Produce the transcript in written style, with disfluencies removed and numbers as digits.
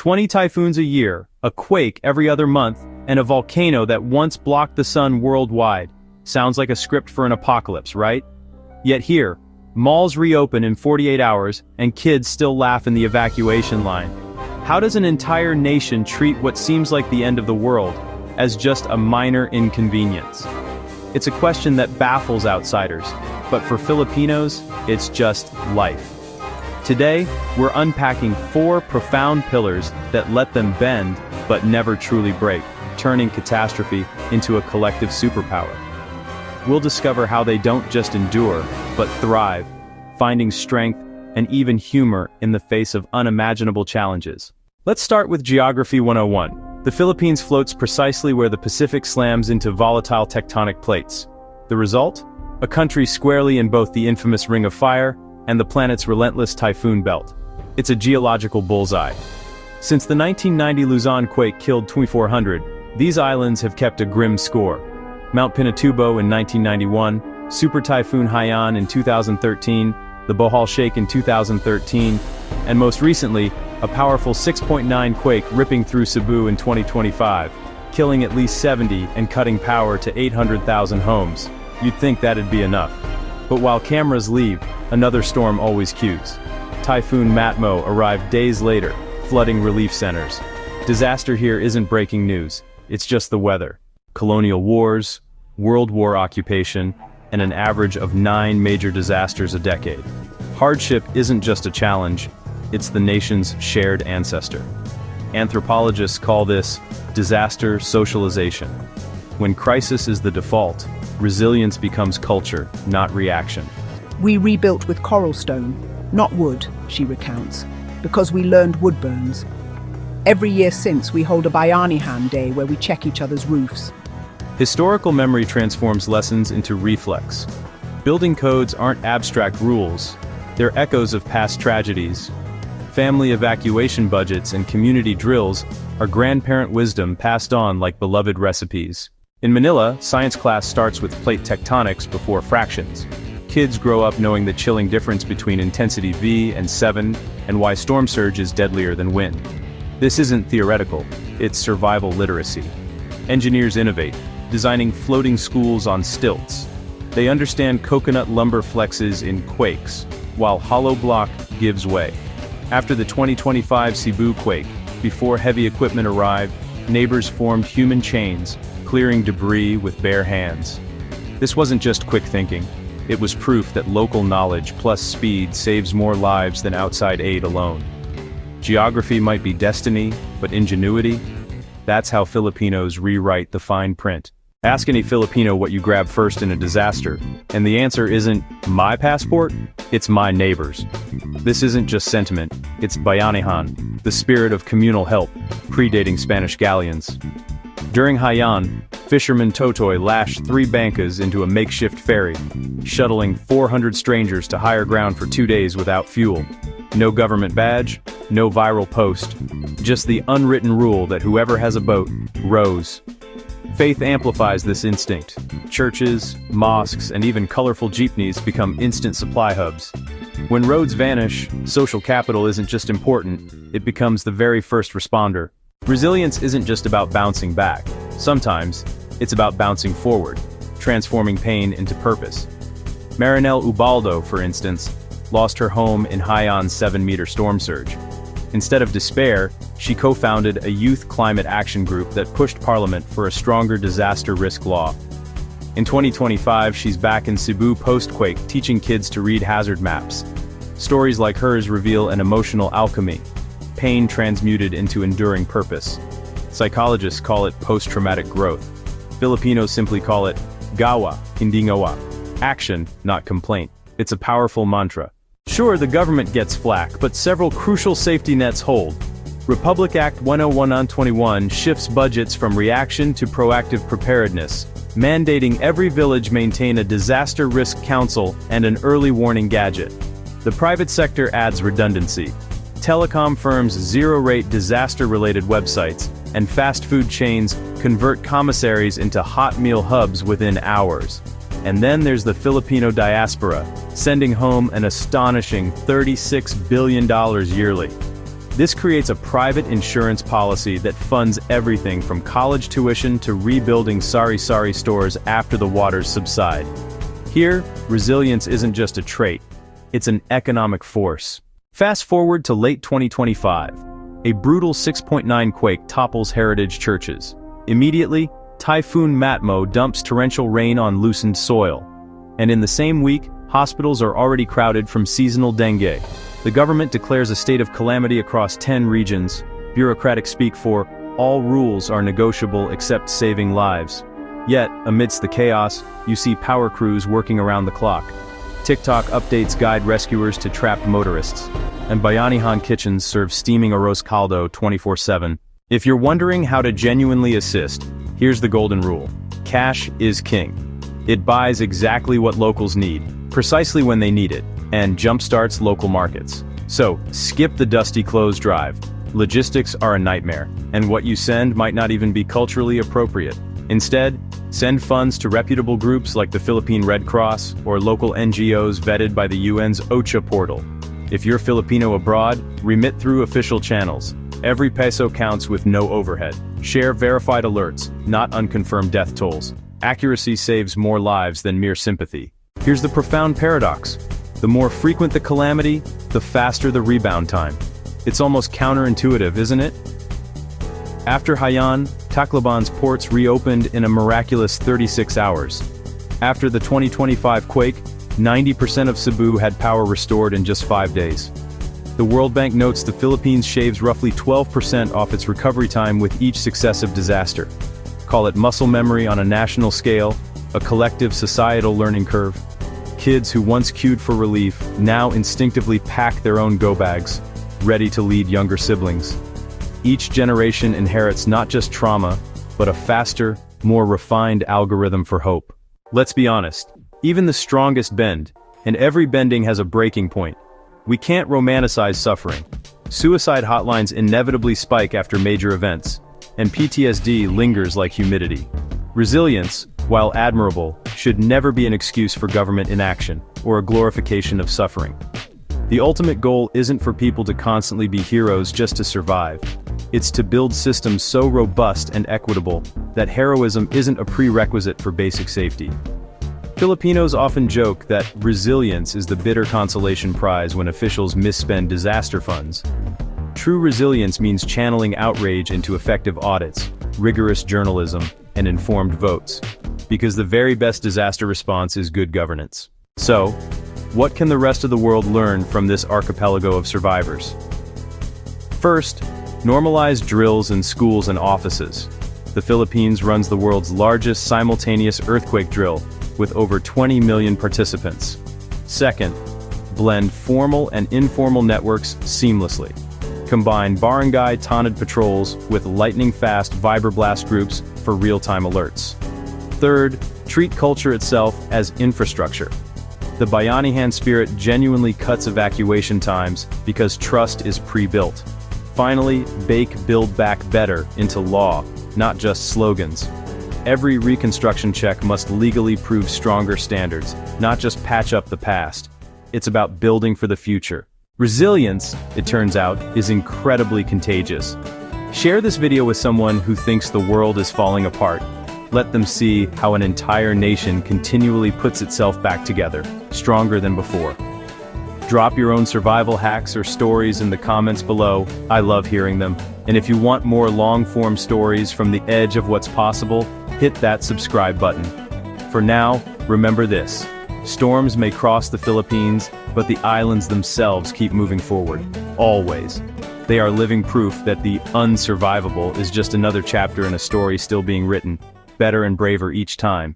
20 typhoons a year, a quake every other month, and a volcano that once blocked the sun worldwide. Sounds like a script for an apocalypse, right? Yet here, malls reopen in 48 hours, and kids still laugh in the evacuation line. How does an entire nation treat what seems like the end of the world as just a minor inconvenience? It's a question that baffles outsiders, but for Filipinos, it's just life. Today, we're unpacking 4 profound pillars that let them bend but never truly break, turning catastrophe into a collective superpower. We'll discover how they don't just endure, but thrive, finding strength and even humor in the face of unimaginable challenges. Let's start with Geography 101. The Philippines floats precisely where the Pacific slams into volatile tectonic plates. The result? A country squarely in both the infamous Ring of Fire and the planet's relentless typhoon belt. It's a geological bullseye. Since the 1990 Luzon quake killed 2,400, these islands have kept a grim score. Mount Pinatubo in 1991, Super Typhoon Haiyan in 2013, the Bohol Shake in 2013, and most recently, a powerful 6.9 quake ripping through Cebu in 2025, killing at least 70 and cutting power to 800,000 homes. You'd think that'd be enough. But while cameras leave, another storm always cues. Typhoon Matmo arrived days later, flooding relief centers. Disaster here isn't breaking news, it's just the weather. Colonial wars, World War occupation, and an average of 9 major disasters a decade. Hardship isn't just a challenge, it's the nation's shared ancestor. Anthropologists call this disaster socialization. When crisis is the default, resilience becomes culture, not reaction. We rebuilt with coral stone, not wood, she recounts, because we learned wood burns. Every year since, we hold a Bayanihan Day where we check each other's roofs. Historical memory transforms lessons into reflex. Building codes aren't abstract rules, they're echoes of past tragedies. Family evacuation budgets and community drills are grandparent wisdom passed on like beloved recipes. In Manila, science class starts with plate tectonics before fractions. Kids grow up knowing the chilling difference between intensity V and 7 and why storm surge is deadlier than wind. This isn't theoretical, it's survival literacy. Engineers innovate, designing floating schools on stilts. They understand coconut lumber flexes in quakes, while hollow block gives way. After the 2025 Cebu quake, before heavy equipment arrived, neighbors formed human chains, clearing debris with bare hands. This wasn't just quick thinking, it was proof that local knowledge plus speed saves more lives than outside aid alone. Geography might be destiny, but ingenuity? That's how Filipinos rewrite the fine print. Ask any Filipino what you grab first in a disaster, and the answer isn't my passport, it's my neighbor's. This isn't just sentiment, it's Bayanihan, the spirit of communal help, predating Spanish galleons. During Haiyan, fisherman Totoy lashed 3 bancas into a makeshift ferry, shuttling 400 strangers to higher ground for 2 days without fuel. No government badge, no viral post, just the unwritten rule that whoever has a boat, rows. Faith amplifies this instinct. Churches, mosques, and even colorful jeepneys become instant supply hubs. When roads vanish, social capital isn't just important, it becomes the very first responder. Resilience isn't just about bouncing back. Sometimes, it's about bouncing forward, transforming pain into purpose. Marinelle Ubaldo, for instance, lost her home in Haiyan's 7-meter storm surge. Instead of despair, she co-founded a youth climate action group that pushed Parliament for a stronger disaster risk law. In 2025, she's back in Cebu post-quake teaching kids to read hazard maps. Stories like hers reveal an emotional alchemy, pain transmuted into enduring purpose. Psychologists call it post-traumatic growth. Filipinos simply call it gawa, hindi ngawa. Action, not complaint. It's a powerful mantra. Sure, the government gets flack, but several crucial safety nets hold. Republic Act 101-21 shifts budgets from reaction to proactive preparedness, mandating every village maintain a disaster risk council and an early warning gadget. The private sector adds redundancy. Telecom firms zero-rate disaster-related websites, and fast food chains convert commissaries into hot meal hubs within hours. And then there's the Filipino diaspora, sending home an astonishing $36 billion yearly. This creates a private insurance policy that funds everything from college tuition to rebuilding sari-sari stores after the waters subside. Here, resilience isn't just a trait, it's an economic force. Fast forward to late 2025. A brutal 6.9 quake topples heritage churches. Immediately, Typhoon Matmo dumps torrential rain on loosened soil. And in the same week, hospitals are already crowded from seasonal dengue. The government declares a state of calamity across 10 regions. Bureaucratic speak for, all rules are negotiable except saving lives. Yet, amidst the chaos, you see power crews working around the clock. TikTok updates guide rescuers to trapped motorists. And Bayanihan kitchens serve steaming arroz caldo 24/7. If you're wondering how to genuinely assist, here's the golden rule. Cash is king. It buys exactly what locals need, precisely when they need it, and jumpstarts local markets. So, skip the dusty clothes drive. Logistics are a nightmare, and what you send might not even be culturally appropriate. Instead, send funds to reputable groups like the Philippine Red Cross or local NGOs vetted by the UN's OCHA portal. If you're Filipino abroad, remit through official channels. Every peso counts with no overhead. Share verified alerts, not unconfirmed death tolls. Accuracy saves more lives than mere sympathy. Here's the profound paradox. The more frequent the calamity, the faster the rebound time. It's almost counterintuitive, isn't it? After Haiyan, Tacloban's ports reopened in a miraculous 36 hours. After the 2025 quake, 90% of Cebu had power restored in just 5 days. The World Bank notes the Philippines shaves roughly 12% off its recovery time with each successive disaster. Call it muscle memory on a national scale, a collective societal learning curve. Kids who once queued for relief now instinctively pack their own go bags, ready to lead younger siblings. Each generation inherits not just trauma, but a faster, more refined algorithm for hope. Let's be honest, even the strongest bend, and every bending has a breaking point. We can't romanticize suffering. Suicide hotlines inevitably spike after major events, and PTSD lingers like humidity. Resilience, while admirable, should never be an excuse for government inaction, or a glorification of suffering. The ultimate goal isn't for people to constantly be heroes just to survive. It's to build systems so robust and equitable that heroism isn't a prerequisite for basic safety. Filipinos often joke that resilience is the bitter consolation prize when officials misspend disaster funds. True resilience means channeling outrage into effective audits, rigorous journalism, and informed votes. Because the very best disaster response is good governance. So, what can the rest of the world learn from this archipelago of survivors? First, normalize drills in schools and offices. The Philippines runs the world's largest simultaneous earthquake drill, with over 20 million participants. Second, blend formal and informal networks seamlessly. Combine barangay toned patrols with lightning-fast vibroblast groups for real-time alerts. Third, treat culture itself as infrastructure. The Bayanihan spirit genuinely cuts evacuation times because trust is pre-built. Finally, bake Build Back Better into law, not just slogans. Every reconstruction check must legally prove stronger standards, not just patch up the past. It's about building for the future. Resilience, it turns out, is incredibly contagious. Share this video with someone who thinks the world is falling apart. Let them see how an entire nation continually puts itself back together, stronger than before. Drop your own survival hacks or stories in the comments below. I love hearing them. And if you want more long-form stories from the edge of what's possible, hit that subscribe button. For now, remember this. Storms may cross the Philippines, but the islands themselves keep moving forward. Always. They are living proof that the unsurvivable is just another chapter in a story still being written, better and braver each time.